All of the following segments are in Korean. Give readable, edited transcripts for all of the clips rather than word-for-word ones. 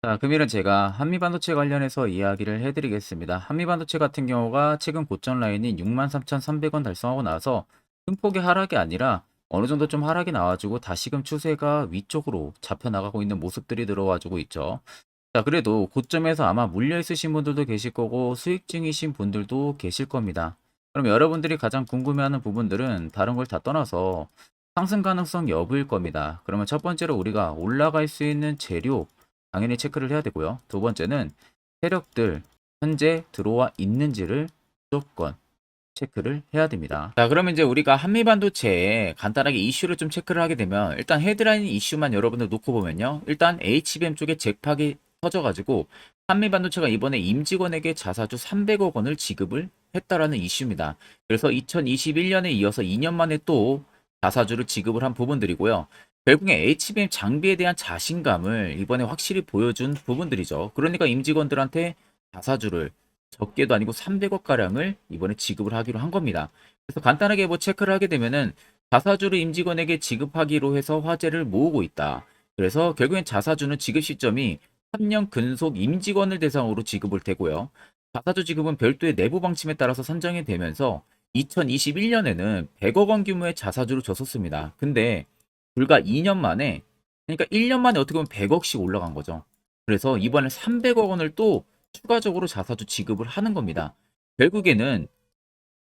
자, 금일은 제가 한미반도체 관련해서 이야기를 해드리겠습니다. 한미반도체 같은 경우가 최근 고점 라인인 63,300원 달성하고 나서 큰 폭의 하락이 아니라 어느 정도 좀 하락이 나와주고 다시금 추세가 위쪽으로 잡혀 나가고 있는 모습들이 들어와주고 있죠. 자, 그래도 고점에서 아마 물려 있으신 분들도 계실 거고 수익 중이신 분들도 계실 겁니다. 그럼 여러분들이 가장 궁금해하는 부분들은 다른 걸 다 떠나서 상승 가능성 여부일 겁니다. 그러면 첫 번째로 우리가 올라갈 수 있는 재료 당연히 체크를 해야 되고요. 두 번째는 세력들 현재 들어와 있는지를 무조건 체크를 해야 됩니다. 자, 그러면 이제 우리가 한미반도체에 간단하게 이슈를 좀 체크를 하게 되면 일단 헤드라인 이슈만 여러분들 놓고 보면요. 일단 HBM 쪽에 잭팍이 터져가지고 한미반도체가 이번에 임직원에게 자사주 300억 원을 지급을 했다라는 이슈입니다. 그래서 2021년에 이어서 2년 만에 또 자사주를 지급을 한 부분들이고요. 결국에 HBM 장비에 대한 자신감을 이번에 확실히 보여준 부분들이죠. 그러니까 임직원들한테 자사주를 적게도 아니고 300억 가량을 이번에 지급을 하기로 한 겁니다. 그래서 간단하게 뭐 체크를 하게 되면은 자사주를 임직원에게 지급하기로 해서 화제를 모으고 있다. 그래서 결국엔 자사주는 지급 시점이 3년 근속 임직원을 대상으로 지급을 되고요. 자사주 지급은 별도의 내부 방침에 따라서 선정이 되면서 2021년에는 100억 원 규모의 자사주를 줬었습니다. 근데 불과 2년 만에, 그러니까 1년 만에 어떻게 보면 100억씩 올라간 거죠. 그래서 이번에 300억 원을 또 추가적으로 자사주 지급을 하는 겁니다. 결국에는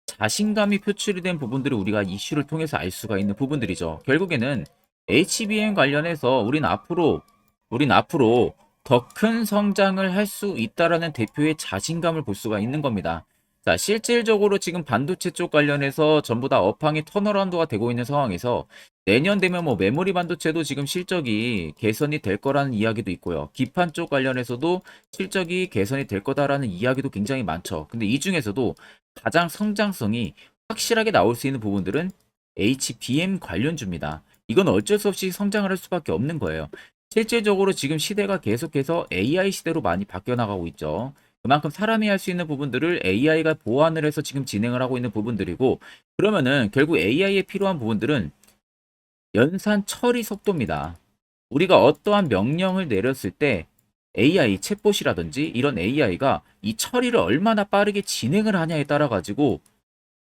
자신감이 표출이 된 부분들을 우리가 이슈를 통해서 알 수가 있는 부분들이죠. 결국에는 HBM 관련해서 우린 앞으로 더 큰 성장을 할 수 있다라는 대표의 자신감을 볼 수가 있는 겁니다. 자, 실질적으로 지금 반도체 쪽 관련해서 전부 다 업황이 턴어라운드가 되고 있는 상황에서 내년 되면 뭐 메모리 반도체도 지금 실적이 개선이 될 거라는 이야기도 있고요. 기판 쪽 관련해서도 실적이 개선이 될 거다라는 이야기도 굉장히 많죠. 근데 이 중에서도 가장 성장성이 확실하게 나올 수 있는 부분들은 HBM 관련주입니다. 이건 어쩔 수 없이 성장을 할 수밖에 없는 거예요. 실질적으로 지금 시대가 계속해서 AI 시대로 많이 바뀌어 나가고 있죠. 그만큼 사람이 할 수 있는 부분들을 AI가 보완을 해서 지금 진행을 하고 있는 부분들이고, 그러면은 결국 AI에 필요한 부분들은 연산 처리 속도입니다. 우리가 어떠한 명령을 내렸을 때 AI 챗봇이라든지 이런 AI가 이 처리를 얼마나 빠르게 진행을 하냐에 따라 가지고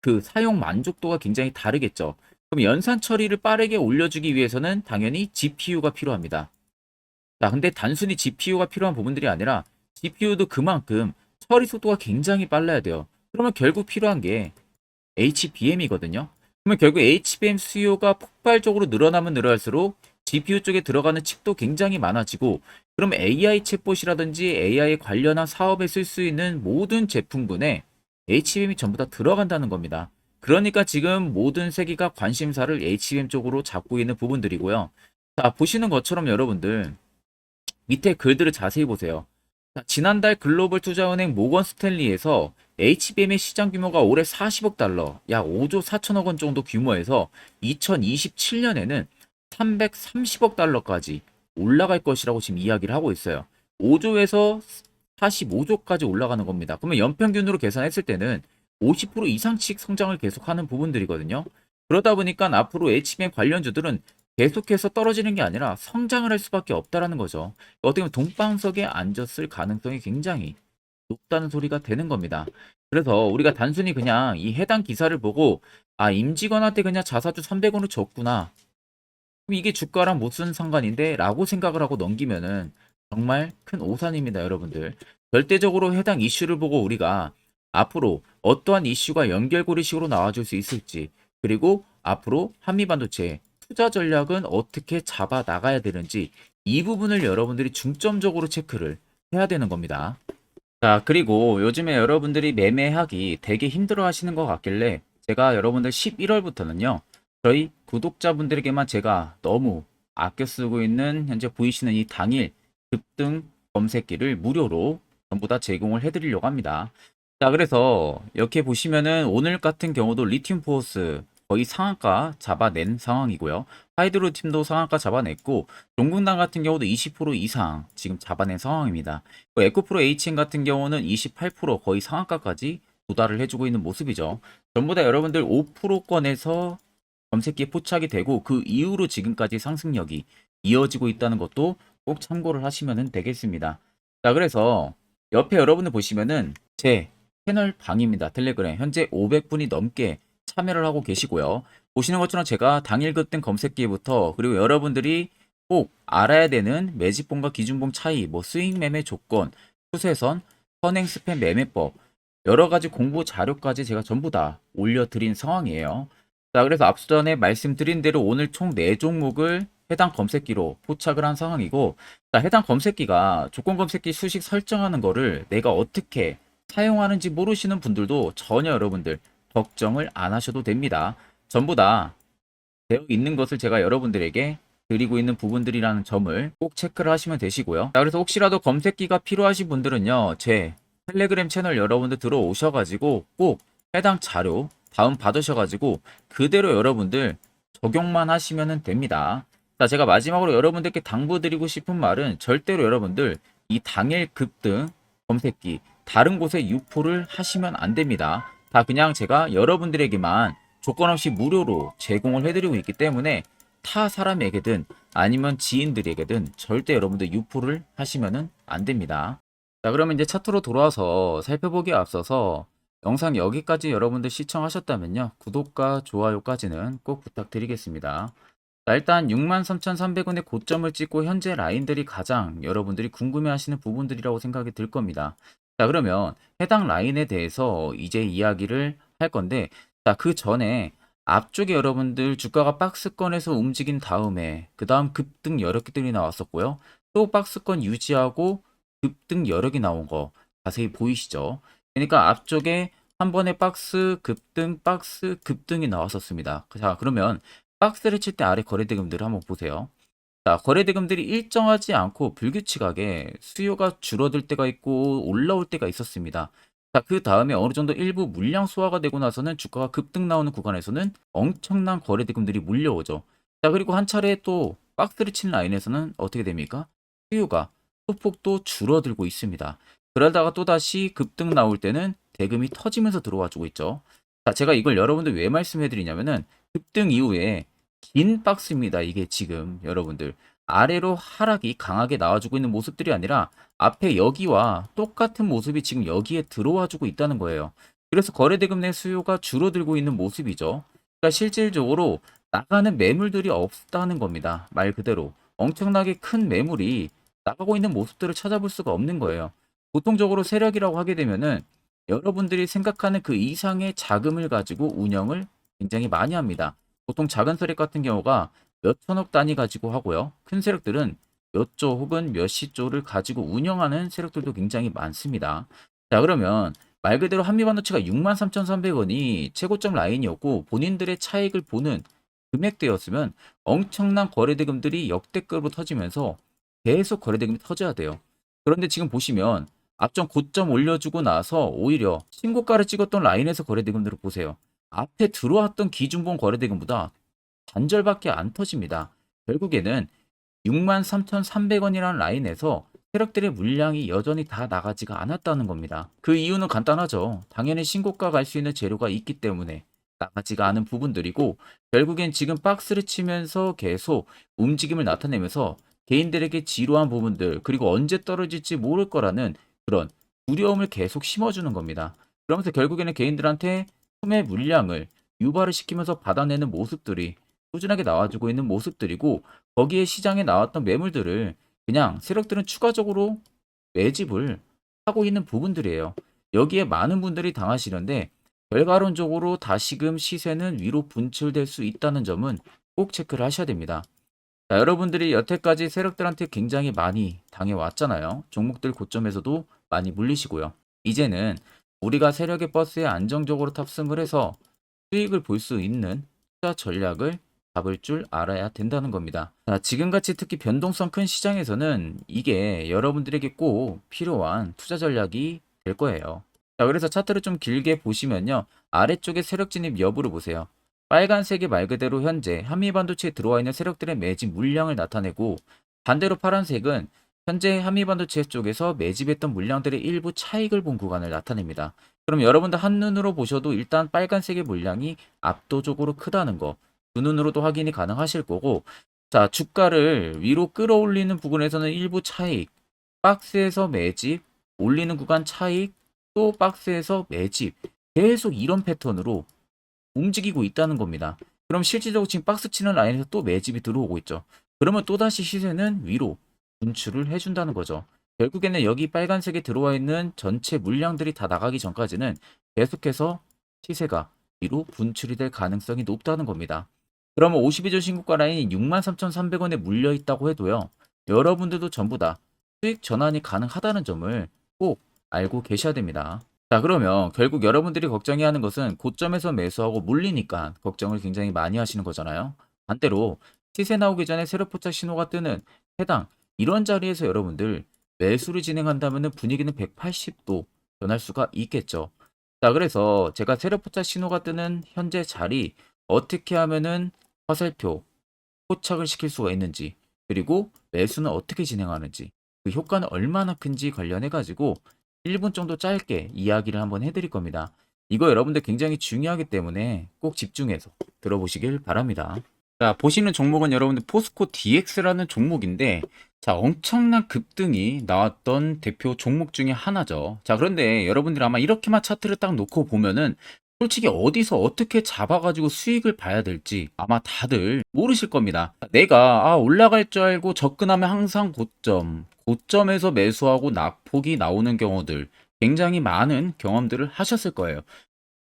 그 사용 만족도가 굉장히 다르겠죠. 그럼 연산 처리를 빠르게 올려주기 위해서는 당연히 GPU가 필요합니다. 자, 근데 단순히 GPU가 필요한 부분들이 아니라 GPU도 그만큼 처리 속도가 굉장히 빨라야 돼요. 그러면 결국 필요한 게 HBM이거든요. 그러면 결국 HBM 수요가 폭발적으로 늘어나면 늘어날수록 GPU 쪽에 들어가는 칩도 굉장히 많아지고, 그럼 AI 챗봇이라든지 AI 관련한 사업에 쓸 수 있는 모든 제품군에 HBM이 전부 다 들어간다는 겁니다. 그러니까 지금 모든 세계가 관심사를 HBM 쪽으로 잡고 있는 부분들이고요. 자, 보시는 것처럼 여러분들 밑에 글들을 자세히 보세요. 자, 지난달 글로벌 투자은행 모건 스탠리에서 HBM의 시장 규모가 올해 40억 달러, 약 5조 4천억 원 정도 규모에서 2027년에는 330억 달러까지 올라갈 것이라고 지금 이야기를 하고 있어요. 5조에서 45조까지 올라가는 겁니다. 그러면 연평균으로 계산했을 때는 50% 이상씩 성장을 계속하는 부분들이거든요. 그러다 보니까 앞으로 HBM 관련주들은 계속해서 떨어지는 게 아니라 성장을 할 수밖에 없다라는 거죠. 어떻게 보면 동방석에 앉았을 가능성이 굉장히 높다는 소리가 되는 겁니다. 그래서 우리가 단순히 그냥 이 해당 기사를 보고 아, 임직원한테 그냥 자사주 300원을 줬구나. 그럼 이게 주가랑 무슨 상관인데? 라고 생각을 하고 넘기면은 정말 큰 오산입니다, 여러분들. 절대적으로 해당 이슈를 보고 우리가 앞으로 어떠한 이슈가 연결고리식으로 나와줄 수 있을지, 그리고 앞으로 한미반도체 투자 전략은 어떻게 잡아 나가야 되는지, 이 부분을 여러분들이 중점적으로 체크를 해야 되는 겁니다. 자, 그리고 요즘에 여러분들이 매매하기 되게 힘들어 하시는 것 같길래 제가 여러분들 11월부터는요, 저희 구독자분들에게만 제가 너무 아껴 쓰고 있는 현재 보이시는 이 당일 급등 검색기를 무료로 전부 다 제공을 해드리려고 합니다. 자, 그래서 이렇게 보시면은 오늘 같은 경우도 리튬 포스 거의 상한가 잡아낸 상황이고요. 하이드로 팀도 상한가 잡아냈고, 종근당 같은 경우도 20% 이상 지금 잡아낸 상황입니다. 에코프로 HN 같은 경우는 28% 거의 상한가까지 도달을 해주고 있는 모습이죠. 전부 다 여러분들 5%권에서 검색기에 포착이 되고 그 이후로 지금까지 상승력이 이어지고 있다는 것도 꼭 참고를 하시면 되겠습니다. 자, 그래서 옆에 여러분들 보시면은 제 채널 방입니다. 텔레그램. 현재 500분이 넘게 참여를 하고 계시고요. 보시는 것처럼 제가 당일 급등 검색기부터 그리고 여러분들이 꼭 알아야 되는 매집봉과 기준봉 차이, 뭐 스윙 매매 조건, 추세선, 선행 스팸 매매법, 여러 가지 공부 자료까지 제가 전부 다 올려드린 상황이에요. 자, 그래서 앞서 전에 말씀드린 대로 오늘 총 4종목을 해당 검색기로 포착을 한 상황이고, 자, 해당 검색기가 조건 검색기 수식 설정하는 거를 내가 어떻게 사용하는지 모르시는 분들도 전혀 여러분들 걱정을 안 하셔도 됩니다. 전부 다 되어 있는 것을 제가 여러분들에게 드리고 있는 부분들이라는 점을 꼭 체크를 하시면 되시고요. 자, 그래서 혹시라도 검색기가 필요하신 분들은요, 제 텔레그램 채널 여러분들 들어오셔가지고 꼭 해당 자료 다운 받으셔가지고 그대로 여러분들 적용만 하시면 됩니다. 자, 제가 마지막으로 여러분들께 당부드리고 싶은 말은 절대로 여러분들 이 당일 급등 검색기 다른 곳에 유포를 하시면 안 됩니다. 다 그냥 제가 여러분들에게만 조건 없이 무료로 제공을 해드리고 있기 때문에 타 사람에게든 아니면 지인들에게든 절대 여러분들 유포를 하시면 안 됩니다. 자, 그러면 이제 차트로 돌아와서 살펴보기에 앞서서 영상 여기까지 여러분들 시청하셨다면요, 구독과 좋아요까지는 꼭 부탁드리겠습니다. 자, 일단 63,300원의 고점을 찍고 현재 라인들이 가장 여러분들이 궁금해하시는 부분들이라고 생각이 들 겁니다. 자, 그러면 해당 라인에 대해서 이제 이야기를 할 건데, 자, 그 전에 앞쪽에 여러분들 주가가 박스권에서 움직인 다음에 그 다음 급등 여력들이 나왔었고요. 또 박스권 유지하고 급등 여력이 나온 거 자세히 보이시죠? 그러니까 앞쪽에 한 번에 박스 급등이 나왔었습니다. 자, 그러면 박스를 칠 때 아래 거래대금들을 한번 보세요. 자, 거래대금들이 일정하지 않고 불규칙하게 수요가 줄어들 때가 있고 올라올 때가 있었습니다. 자, 그 다음에 어느 정도 일부 물량 소화가 되고 나서는 주가가 급등 나오는 구간에서는 엄청난 거래대금들이 몰려오죠. 자, 그리고 한 차례 또 박스를 친 라인에서는 어떻게 됩니까? 수요가 소폭도 줄어들고 있습니다. 그러다가 또다시 급등 나올 때는 대금이 터지면서 들어와 주고 있죠. 자, 제가 이걸 여러분들 왜 말씀해 드리냐면은 급등 이후에 긴 박스입니다. 이게 지금 여러분들 아래로 하락이 강하게 나와주고 있는 모습들이 아니라 앞에 여기와 똑같은 모습이 지금 여기에 들어와주고 있다는 거예요. 그래서 거래대금 내 수요가 줄어들고 있는 모습이죠. 그러니까 실질적으로 나가는 매물들이 없다는 겁니다. 말 그대로 엄청나게 큰 매물이 나가고 있는 모습들을 찾아볼 수가 없는 거예요. 보통적으로 세력이라고 하게 되면은 여러분들이 생각하는 그 이상의 자금을 가지고 운영을 굉장히 많이 합니다. 보통 작은 세력 같은 경우가 몇 천억 단위 가지고 하고요. 큰 세력들은 몇 조 혹은 몇십 조를 가지고 운영하는 세력들도 굉장히 많습니다. 자, 그러면 말 그대로 한미반도체가 63,300원이 최고점 라인이었고 본인들의 차익을 보는 금액대였으면 엄청난 거래대금들이 역대급으로 터지면서 계속 거래대금이 터져야 돼요. 그런데 지금 보시면 앞전 고점 올려주고 나서 오히려 신고가를 찍었던 라인에서 거래대금들을 보세요. 앞에 들어왔던 기준봉 거래대금보다 반절밖에 안 터집니다. 결국에는 63,300원이라는 라인에서 세력들의 물량이 여전히 다 나가지가 않았다는 겁니다. 그 이유는 간단하죠. 당연히 신고가 갈 수 있는 재료가 있기 때문에 나가지가 않은 부분들이고, 결국엔 지금 박스를 치면서 계속 움직임을 나타내면서 개인들에게 지루한 부분들, 그리고 언제 떨어질지 모를 거라는 그런 두려움을 계속 심어주는 겁니다. 그러면서 결국에는 개인들한테 소매 물량을 유발을 시키면서 받아내는 모습들이 꾸준하게 나와주고 있는 모습들이고, 거기에 시장에 나왔던 매물들을 그냥 세력들은 추가적으로 매집을 하고 있는 부분들이에요. 여기에 많은 분들이 당하시는데 결과론적으로 다시금 시세는 위로 분출될 수 있다는 점은 꼭 체크를 하셔야 됩니다. 자, 여러분들이 여태까지 세력들한테 굉장히 많이 당해왔잖아요. 종목들 고점에서도 많이 물리시고요. 이제는 우리가 세력의 버스에 안정적으로 탑승을 해서 수익을 볼 수 있는 투자 전략을 잡을 줄 알아야 된다는 겁니다. 자, 지금같이 특히 변동성 큰 시장에서는 이게 여러분들에게 꼭 필요한 투자 전략이 될 거예요. 자, 그래서 차트를 좀 길게 보시면요, 아래쪽에 세력 진입 여부를 보세요. 빨간색이 말 그대로 현재 한미반도체에 들어와 있는 세력들의 매집 물량을 나타내고, 반대로 파란색은 현재 한미반도체 쪽에서 매집했던 물량들의 일부 차익을 본 구간을 나타냅니다. 그럼 여러분들 한눈으로 보셔도 일단 빨간색의 물량이 압도적으로 크다는 거, 두 눈으로도 확인이 가능하실 거고, 자, 주가를 위로 끌어올리는 부분에서는 일부 차익, 박스에서 매집, 올리는 구간 차익, 또 박스에서 매집. 계속 이런 패턴으로 움직이고 있다는 겁니다. 그럼 실질적으로 지금 박스 치는 라인에서 또 매집이 들어오고 있죠. 그러면 또다시 시세는 위로 분출을 해준다는 거죠. 결국에는 여기 빨간색에 들어와 있는 전체 물량들이 다 나가기 전까지는 계속해서 시세가 위로 분출이 될 가능성이 높다는 겁니다. 그러면 52주 신고가 라인이 63,300원에 물려 있다고 해도요. 여러분들도 전부 다 수익 전환이 가능하다는 점을 꼭 알고 계셔야 됩니다. 자, 그러면 결국 여러분들이 걱정해 하는 것은 고점에서 매수하고 물리니까 걱정을 굉장히 많이 하시는 거잖아요. 반대로 시세 나오기 전에 세로 포착 신호가 뜨는 해당 이런 자리에서 여러분들 매수를 진행한다면 분위기는 180도 변할 수가 있겠죠. 자, 그래서 제가 세로 포착 신호가 뜨는 현재 자리 어떻게 하면은 화살표 포착을 시킬 수가 있는지, 그리고 매수는 어떻게 진행하는지, 그 효과는 얼마나 큰지 관련해 가지고 1분 정도 짧게 이야기를 한번 해드릴 겁니다. 이거 여러분들 굉장히 중요하기 때문에 꼭 집중해서 들어보시길 바랍니다. 자, 보시는 종목은 여러분들 포스코 DX라는 종목인데, 자, 엄청난 급등이 나왔던 대표 종목 중에 하나죠. 자, 그런데 여러분들 아마 이렇게만 차트를 딱 놓고 보면은 솔직히 어디서 어떻게 잡아가지고 수익을 봐야 될지 아마 다들 모르실 겁니다. 내가 올라갈 줄 알고 접근하면 항상 고점에서 매수하고 낙폭이 나오는 경우들 굉장히 많은 경험들을 하셨을 거예요.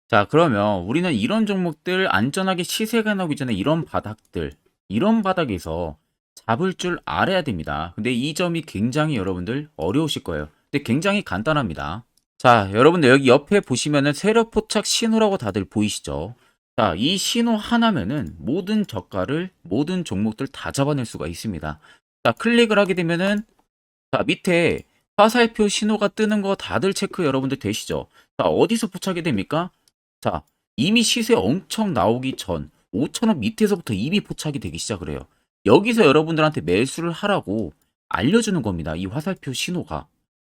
자, 그러면 우리는 이런 종목들 안전하게 시세가 나오기 전에 이런 바닥에서 잡을 줄 알아야 됩니다. 근데 이 점이 굉장히 여러분들 어려우실 거예요. 근데 굉장히 간단합니다. 자, 여러분들 여기 옆에 보시면은 세력 포착 신호라고 다들 보이시죠? 자, 이 신호 하나면은 모든 저가를, 모든 종목들 다 잡아낼 수가 있습니다. 자, 클릭을 하게 되면은 자, 밑에 화살표 신호가 뜨는 거 다들 체크 여러분들 되시죠? 자, 어디서 포착이 됩니까? 자, 이미 시세 엄청 나오기 전 5,000원 밑에서부터 이미 포착이 되기 시작을 해요. 여기서 여러분들한테 매수를 하라고 알려주는 겁니다. 이 화살표 신호가.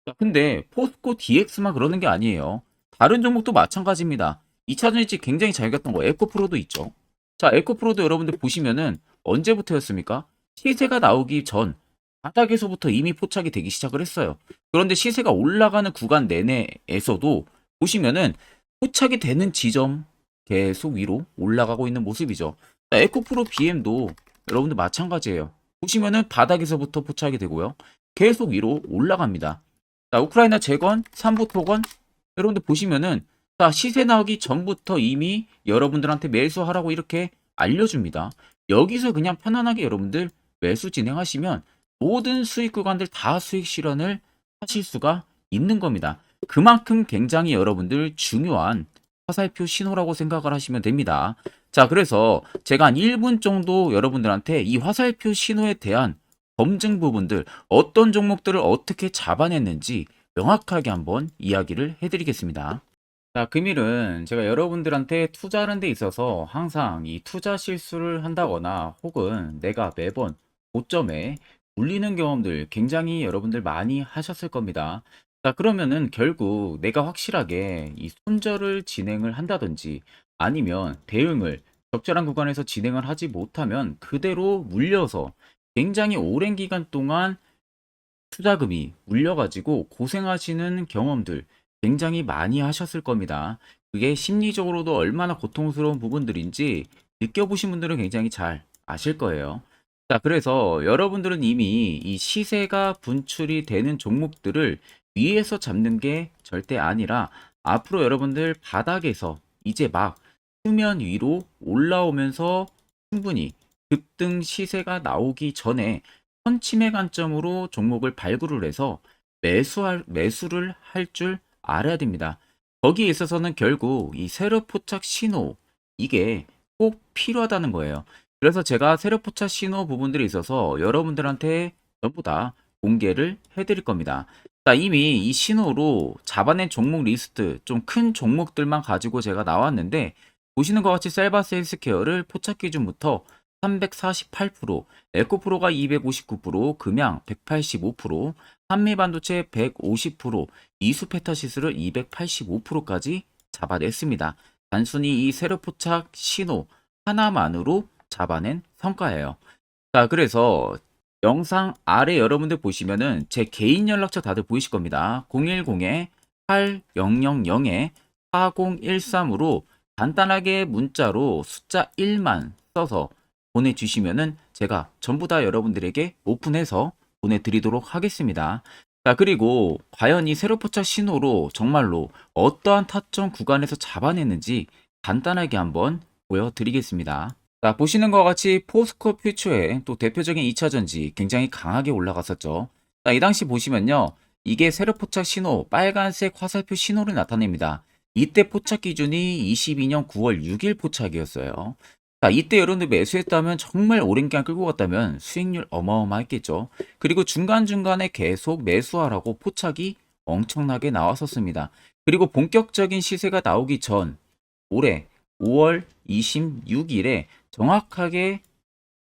자, 근데 포스코 DX만 그러는 게 아니에요. 다른 종목도 마찬가지입니다. 2차전지 굉장히 잘 갔던 거 에코프로도 있죠. 자, 에코프로도 여러분들 보시면은 언제부터였습니까? 시세가 나오기 전 바닥에서부터 이미 포착이 되기 시작을 했어요. 그런데 시세가 올라가는 구간 내내에서도 보시면은 포착이 되는 지점 계속 위로 올라가고 있는 모습이죠. 자, 에코프로 BM도 여러분들 마찬가지예요. 보시면은 바닥에서부터 포착이 되고요. 계속 위로 올라갑니다. 자, 우크라이나 재건, 삼부 토건 여러분들 보시면은 자, 시세 나오기 전부터 이미 여러분들한테 매수하라고 이렇게 알려줍니다. 여기서 그냥 편안하게 여러분들 매수 진행하시면 모든 수익 구간들 다 수익 실현을 하실 수가 있는 겁니다. 그만큼 굉장히 여러분들 중요한 화살표 신호라고 생각을 하시면 됩니다. 자, 그래서 제가 한 1분 정도 여러분들한테 이 화살표 신호에 대한 검증 부분들, 어떤 종목들을 어떻게 잡아냈는지 명확하게 한번 이야기를 해드리겠습니다. 자, 금일은 제가 여러분들한테 투자하는 데 있어서 항상 이 투자 실수를 한다거나 혹은 내가 매번 고점에 물리는 경험들 굉장히 여러분들 많이 하셨을 겁니다. 자, 그러면은 결국 내가 확실하게 이 손절을 진행을 한다든지 아니면 대응을 적절한 구간에서 진행을 하지 못하면 그대로 물려서 굉장히 오랜 기간 동안 투자금이 물려가지고 고생하시는 경험들 굉장히 많이 하셨을 겁니다. 그게 심리적으로도 얼마나 고통스러운 부분들인지 느껴보신 분들은 굉장히 잘 아실 거예요. 자, 그래서 여러분들은 이미 이 시세가 분출이 되는 종목들을 위에서 잡는 게 절대 아니라 앞으로 여러분들 바닥에서 이제 막 수면 위로 올라오면서 충분히 급등 시세가 나오기 전에 선침해 관점으로 종목을 발굴을 해서 매수를 할 줄 알아야 됩니다. 거기에 있어서는 결국 이 세력 포착 신호 이게 꼭 필요하다는 거예요. 그래서 제가 세력 포착 신호 부분들이 있어서 여러분들한테 전부 다 공개를 해드릴 겁니다. 자, 이미 이 신호로 잡아낸 종목 리스트 좀 큰 종목들만 가지고 제가 나왔는데 보시는 것 같이 셀바스 헬스케어를 포착 기준부터 348%, 에코프로가 259%, 금양 185%, 한미반도체 150%, 이수페타시스를 285%까지 잡아냈습니다. 단순히 이 세력 포착 신호 하나만으로 잡아낸 성과예요. 자, 그래서 영상 아래 여러분들 보시면은 제 개인 연락처 다들 보이실 겁니다. 010-8010-4013으로 간단하게 문자로 숫자 1만 써서 보내주시면은 제가 전부 다 여러분들에게 오픈해서 보내드리도록 하겠습니다. 자, 그리고 과연 이 세로포착 신호로 정말로 어떠한 타점 구간에서 잡아냈는지 간단하게 한번 보여드리겠습니다. 자, 보시는 것과 같이 포스코 퓨처의 또 대표적인 2차 전지 굉장히 강하게 올라갔었죠. 자, 이 당시 보시면요. 이게 세로 포착 신호, 빨간색 화살표 신호를 나타냅니다. 이때 포착 기준이 22년 9월 6일 포착이었어요. 자, 이때 여러분들 매수했다면 정말 오랜 기간 끌고 갔다면 수익률 어마어마했겠죠. 그리고 중간중간에 계속 매수하라고 포착이 엄청나게 나왔었습니다. 그리고 본격적인 시세가 나오기 전 올해 5월 26일에 정확하게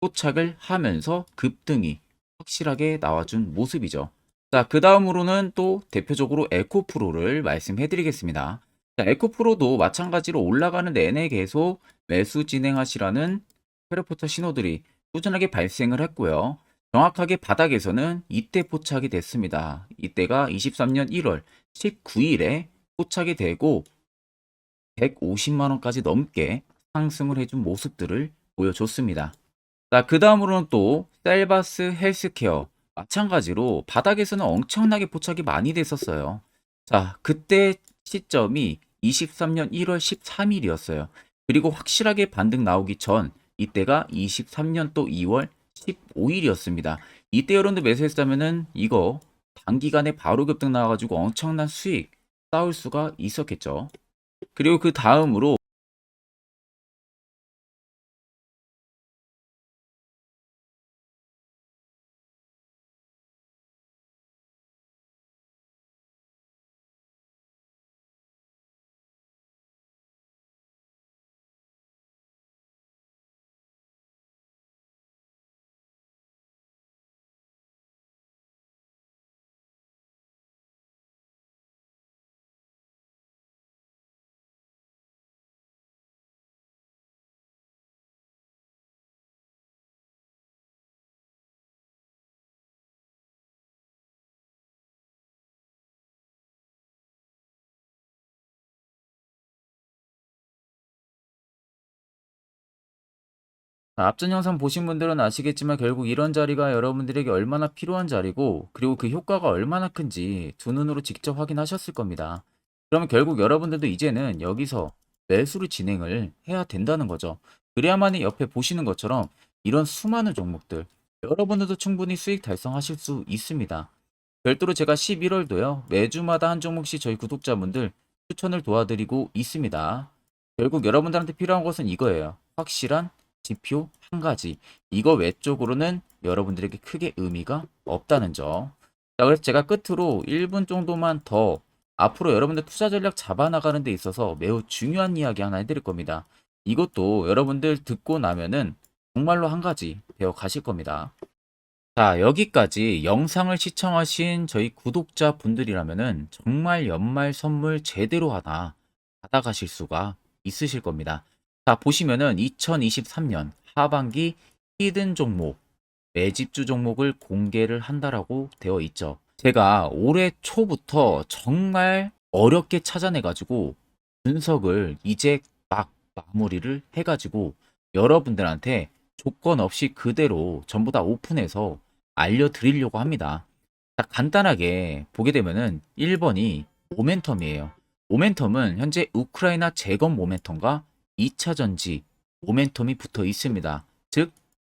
포착을 하면서 급등이 확실하게 나와준 모습이죠. 자, 그 다음으로는 또 대표적으로 에코프로를 말씀해 드리겠습니다. 자, 에코프로도 마찬가지로 올라가는 내내 계속 매수 진행하시라는 페르포터 신호들이 꾸준하게 발생을 했고요. 정확하게 바닥에서는 이때 포착이 됐습니다. 이때가 23년 1월 19일에 포착이 되고 150만 원까지 넘게 상승을 해준 모습들을 보여줬습니다. 자, 그 다음으로는 또 셀바스 헬스케어 마찬가지로 바닥에서는 엄청나게 포착이 많이 됐었어요. 자, 그때 시점이 23년 1월 13일이었어요. 그리고 확실하게 반등 나오기 전 이때가 23년 또 2월 15일이었습니다. 이때 여러분들 매수했다면은 이거 단기간에 바로 급등 나와가지고 엄청난 수익 쌓을 수가 있었겠죠. 그리고 그 다음으로 앞전 영상 보신 분들은 아시겠지만 결국 이런 자리가 여러분들에게 얼마나 필요한 자리고 그리고 그 효과가 얼마나 큰지 두 눈으로 직접 확인하셨을 겁니다. 그러면 결국 여러분들도 이제는 여기서 매수를 진행을 해야 된다는 거죠. 그래야만이 옆에 보시는 것처럼 이런 수많은 종목들 여러분들도 충분히 수익 달성하실 수 있습니다. 별도로 제가 11월도요 매주마다 한 종목씩 저희 구독자분들 추천을 도와드리고 있습니다. 결국 여러분들한테 필요한 것은 이거예요. 확실한 지표 한 가지. 이거 외적으로는 여러분들에게 크게 의미가 없다는 점. 자, 그래서 제가 끝으로 1분 정도만 더 앞으로 여러분들 투자 전략 잡아나가는 데 있어서 매우 중요한 이야기 하나 해드릴 겁니다. 이것도 여러분들 듣고 나면은 정말로 한 가지 배워 가실 겁니다. 자, 여기까지 영상을 시청하신 저희 구독자 분들이라면은 정말 연말 선물 제대로 하나 받아가실 수가 있으실 겁니다. 자, 보시면은 2023년 하반기 히든 종목, 매집주 종목을 공개를 한다라고 되어 있죠. 제가 올해 초부터 정말 어렵게 찾아내가지고 분석을 이제 막 마무리를 해가지고 여러분들한테 조건 없이 그대로 전부 다 오픈해서 알려드리려고 합니다. 자, 간단하게 보게 되면은 1번이 모멘텀이에요. 모멘텀은 현재 우크라이나 재건 모멘텀과 2차 전지 모멘텀이 붙어 있습니다. 즉,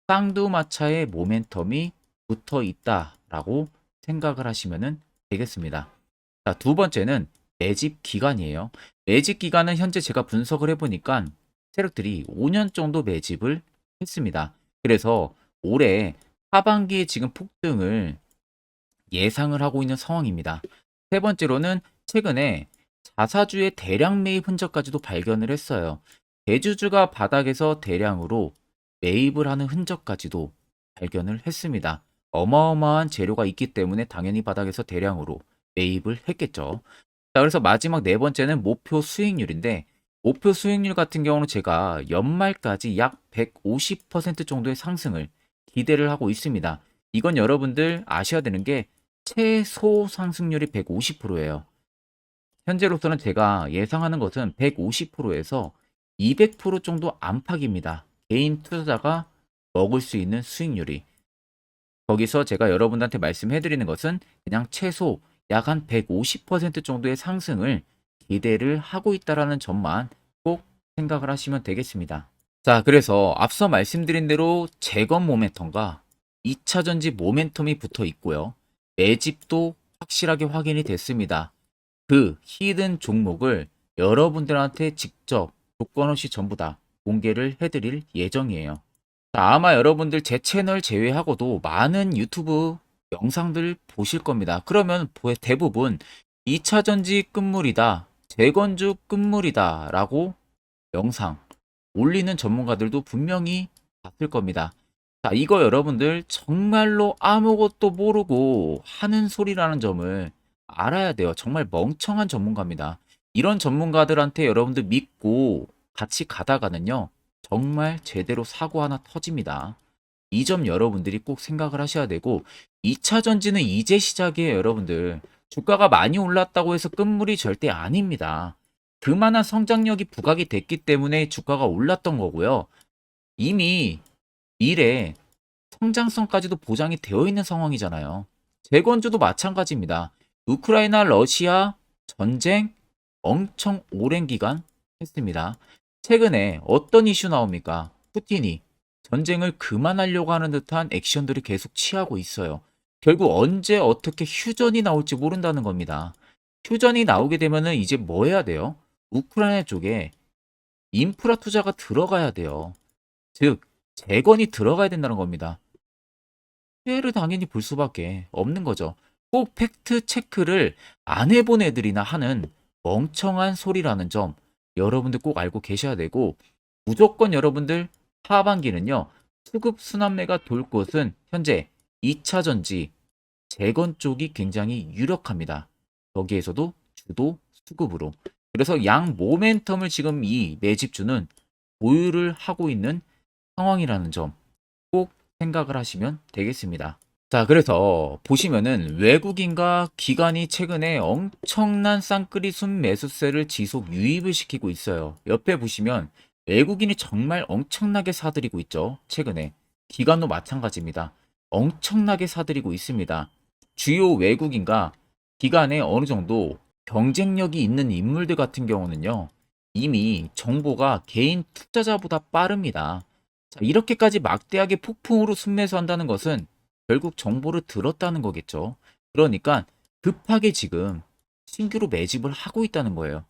쌍두마차의 모멘텀이 붙어 있다라고 생각을 하시면 되겠습니다. 자, 두 번째는 매집 기간이에요. 매집 기간은 현재 제가 분석을 해보니까 세력들이 5년 정도 매집을 했습니다. 그래서 올해 하반기에 지금 폭등을 예상을 하고 있는 상황입니다. 세 번째로는 최근에 자사주의 대량 매입 흔적까지도 발견을 했어요. 대주주가 바닥에서 대량으로 매입을 하는 흔적까지도 발견을 했습니다. 어마어마한 재료가 있기 때문에 당연히 바닥에서 대량으로 매입을 했겠죠. 자, 그래서 마지막 네 번째는 목표 수익률인데 목표 수익률 같은 경우는 제가 연말까지 약 150% 정도의 상승을 기대를 하고 있습니다. 이건 여러분들 아셔야 되는 게 최소 상승률이 150%예요. 현재로서는 제가 예상하는 것은 150%에서 200% 정도 안팎입니다. 개인 투자자가 먹을 수 있는 수익률이. 거기서 제가 여러분들한테 말씀해 드리는 것은 그냥 최소 약 한 150% 정도의 상승을 기대를 하고 있다라는 점만 꼭 생각을 하시면 되겠습니다. 자, 그래서 앞서 말씀드린 대로 재건 모멘텀과 2차 전지 모멘텀이 붙어 있고요. 매집도 확실하게 확인이 됐습니다. 그 히든 종목을 여러분들한테 직접 조건 없이 전부 다 공개를 해드릴 예정이에요. 자, 아마 여러분들 제 채널 제외하고도 많은 유튜브 영상들 보실 겁니다. 그러면 대부분 2차 전지 끝물이다, 재건주 끝물이다 라고 영상 올리는 전문가들도 분명히 봤을 겁니다. 자, 이거 여러분들 정말로 아무것도 모르고 하는 소리라는 점을 알아야 돼요. 정말 멍청한 전문가입니다. 이런 전문가들한테 여러분들 믿고 같이 가다가는요, 정말 제대로 사고 하나 터집니다. 이 점 여러분들이 꼭 생각을 하셔야 되고, 2차 전지는 이제 시작이에요, 여러분들. 주가가 많이 올랐다고 해서 끝물이 절대 아닙니다. 그만한 성장력이 부각이 됐기 때문에 주가가 올랐던 거고요. 이미 미래 성장성까지도 보장이 되어 있는 상황이잖아요. 재건주도 마찬가지입니다. 우크라이나 러시아 전쟁 엄청 오랜 기간 했습니다. 최근에 어떤 이슈 나옵니까? 푸틴이 전쟁을 그만하려고 하는 듯한 액션들을 계속 취하고 있어요. 결국 언제 어떻게 휴전이 나올지 모른다는 겁니다. 휴전이 나오게 되면은 이제 뭐 해야 돼요? 우크라이나 쪽에 인프라 투자가 들어가야 돼요. 즉, 재건이 들어가야 된다는 겁니다. 피해를 당연히 볼 수밖에 없는 거죠. 꼭 팩트 체크를 안 해본 애들이나 하는 멍청한 소리라는 점 여러분들 꼭 알고 계셔야 되고, 무조건 여러분들 하반기는요, 수급 순환매가 돌 곳은 현재 2차 전지, 재건 쪽이 굉장히 유력합니다. 거기에서도 주도 수급으로. 그래서 양 모멘텀을 지금 이 매집주는 보유를 하고 있는 상황이라는 점 꼭 생각을 하시면 되겠습니다. 자, 그래서 보시면은 외국인과 기관이 최근에 엄청난 쌍끌이 순매수세를 지속 유입을 시키고 있어요. 옆에 보시면 외국인이 정말 엄청나게 사들이고 있죠. 최근에. 기관도 마찬가지입니다. 엄청나게 사들이고 있습니다. 주요 외국인과 기관에 어느 정도 경쟁력이 있는 인물들 같은 경우는요, 이미 정보가 개인 투자자보다 빠릅니다. 자, 이렇게까지 막대하게 폭풍으로 순매수한다는 것은 결국 정보를 들었다는 거겠죠. 그러니까 급하게 지금 신규로 매집을 하고 있다는 거예요.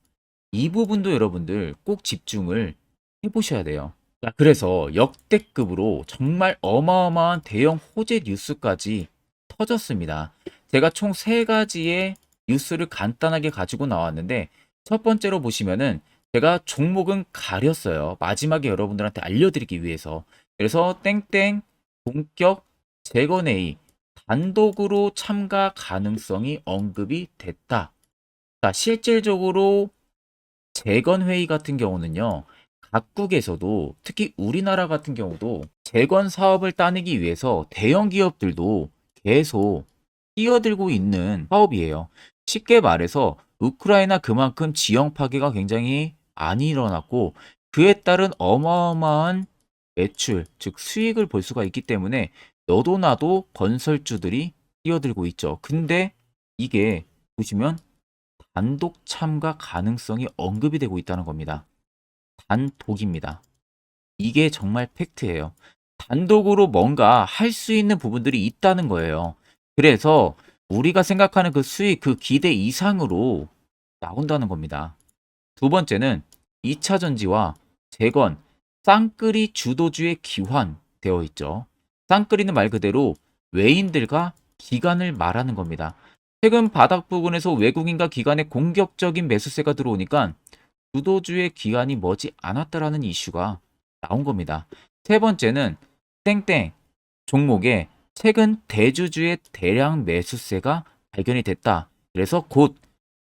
이 부분도 여러분들 꼭 집중을 해보셔야 돼요. 자, 그래서 역대급으로 정말 어마어마한 대형 호재 뉴스까지 터졌습니다. 제가 총 3가지의 뉴스를 간단하게 가지고 나왔는데, 첫 번째로 보시면은 제가 종목은 가렸어요. 마지막에 여러분들한테 알려드리기 위해서. 그래서 땡땡 본격 재건회의 단독으로 참가 가능성이 언급이 됐다. 자, 실질적으로 재건회의 같은 경우는요, 각국에서도 특히 우리나라 같은 경우도 재건 사업을 따내기 위해서 대형 기업들도 계속 뛰어들고 있는 사업이에요. 쉽게 말해서 우크라이나 그만큼 지형 파괴가 굉장히 많이 일어났고, 그에 따른 어마어마한 매출, 즉 수익을 볼 수가 있기 때문에 너도 나도 건설주들이 뛰어들고 있죠. 근데 이게 보시면 단독 참가 가능성이 언급이 되고 있다는 겁니다. 단독입니다. 이게 정말 팩트예요. 단독으로 뭔가 할 수 있는 부분들이 있다는 거예요. 그래서 우리가 생각하는 그 수익, 그 기대 이상으로 나온다는 겁니다. 두 번째는 2차 전지와 재건, 쌍끌이 주도주의 기환되어 있죠. 쌍끌이는 말 그대로 외인들과 기관을 말하는 겁니다. 최근 바닥 부근에서 외국인과 기관의 공격적인 매수세가 들어오니까 주도주의 기관이 머지 않았다라는 이슈가 나온 겁니다. 세 번째는 땡땡 종목에 최근 대주주의 대량 매수세가 발견이 됐다. 그래서 곧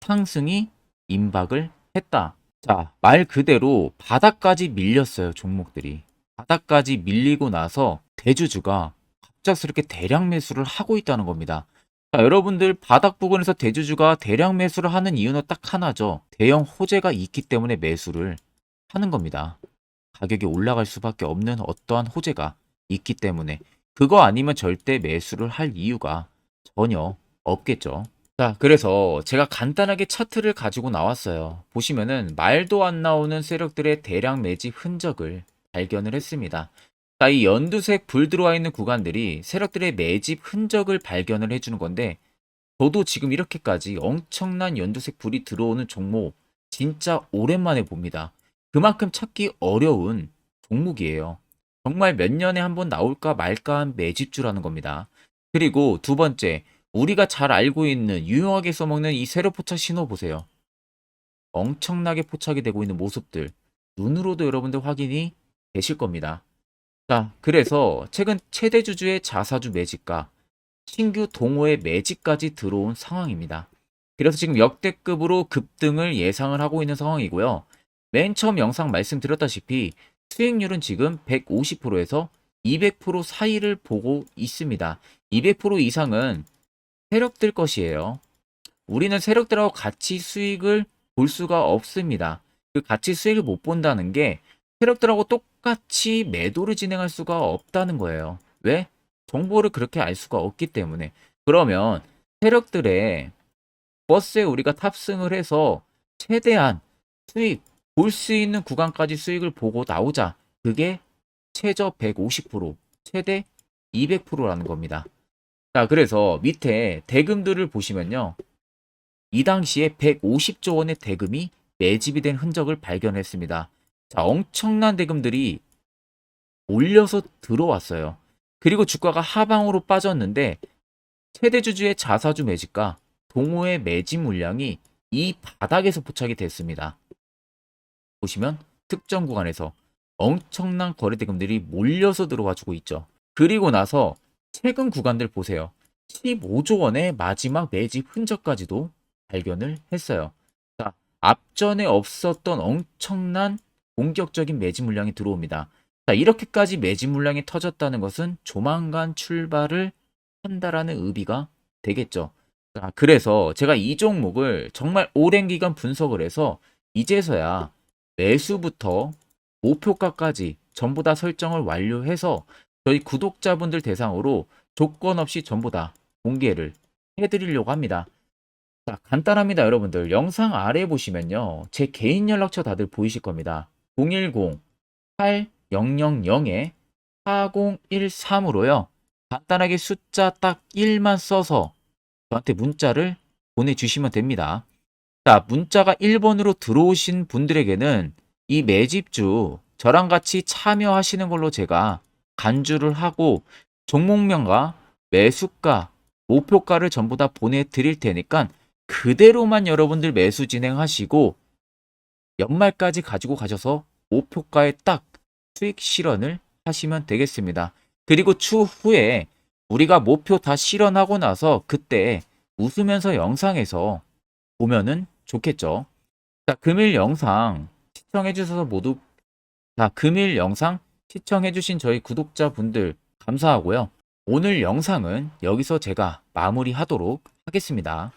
상승이 임박을 했다. 자, 말 그대로 바닥까지 밀렸어요, 종목들이. 바닥까지 밀리고 나서 대주주가 갑작스럽게 대량 매수를 하고 있다는 겁니다. 자, 여러분들 바닥 부근에서 대주주가 대량 매수를 하는 이유는 딱 하나죠. 대형 호재가 있기 때문에 매수를 하는 겁니다. 가격이 올라갈 수밖에 없는 어떠한 호재가 있기 때문에 그거 아니면 절대 매수를 할 이유가 전혀 없겠죠. 자, 그래서 제가 간단하게 차트를 가지고 나왔어요. 보시면은 말도 안 나오는 세력들의 대량 매집 흔적을 발견을 했습니다. 자, 이 연두색 불 들어와 있는 구간들이 세력들의 매집 흔적을 발견을 해주는 건데, 저도 지금 이렇게까지 엄청난 연두색 불이 들어오는 종목 진짜 오랜만에 봅니다. 그만큼 찾기 어려운 종목이에요. 정말 몇 년에 한 번 나올까 말까 한 매집주라는 겁니다. 그리고 두 번째, 우리가 잘 알고 있는 유용하게 써먹는 이 세로 포착 신호 보세요. 엄청나게 포착이 되고 있는 모습들 눈으로도 여러분들 확인이 되실 겁니다. 자, 그래서 최근 최대 주주의 자사주 매집과 신규 동호회 매집까지 들어온 상황입니다. 그래서 지금 역대급으로 급등을 예상을 하고 있는 상황이고요. 맨 처음 영상 말씀드렸다시피 수익률은 지금 150%에서 200% 사이를 보고 있습니다. 200% 이상은 세력들 것이에요. 우리는 세력들하고 같이 수익을 볼 수가 없습니다. 그 같이 수익을 못 본다는 게 세력들하고 똑같이 매도를 진행할 수가 없다는 거예요. 왜? 정보를 그렇게 알 수가 없기 때문에. 그러면 세력들의 버스에 우리가 탑승을 해서 최대한 수익 볼 수 있는 구간까지 수익을 보고 나오자. 그게 최저 150%, 최대 200%라는 겁니다. 자, 그래서 밑에 대금들을 보시면요. 이 당시에 150조 원의 대금이 매집이 된 흔적을 발견했습니다. 자, 엄청난 대금들이 몰려서 들어왔어요. 그리고 주가가 하방으로 빠졌는데 최대 주주의 자사주 매집과 동호회 매집 물량이 이 바닥에서 포착이 됐습니다. 보시면 특정 구간에서 엄청난 거래 대금들이 몰려서 들어와 주고 있죠. 그리고 나서 최근 구간들 보세요. 15조 원의 마지막 매집 흔적까지도 발견을 했어요. 자, 앞전에 없었던 엄청난 공격적인 매집 물량이 들어옵니다. 자, 이렇게까지 매집 물량이 터졌다는 것은 조만간 출발을 한다라는 의미가 되겠죠. 자, 그래서 제가 이 종목을 정말 오랜 기간 분석을 해서 이제서야 매수부터 목표가까지 전부 다 설정을 완료해서 저희 구독자분들 대상으로 조건 없이 전부 다 공개를 해드리려고 합니다. 자, 간단합니다, 여러분들. 영상 아래 보시면요. 제 개인 연락처 다들 보이실 겁니다. 010-8013-4013으로요. 간단하게 숫자 딱 1만 써서 저한테 문자를 보내주시면 됩니다. 자, 문자가 1번으로 들어오신 분들에게는 이 매집주 저랑 같이 참여하시는 걸로 제가 간주를 하고 종목명과 매수가, 목표가를 전부 다 보내드릴 테니까 그대로만 여러분들 매수 진행하시고 연말까지 가지고 가셔서 목표가에 딱 수익 실현을 하시면 되겠습니다. 그리고 추후에 우리가 목표 다 실현하고 나서 그때 웃으면서 영상에서 보면은 좋겠죠. 자, 금일 영상 시청해주셔서 모두 금일 영상 시청해주신 저희 구독자분들 감사하고요. 오늘 영상은 여기서 제가 마무리하도록 하겠습니다.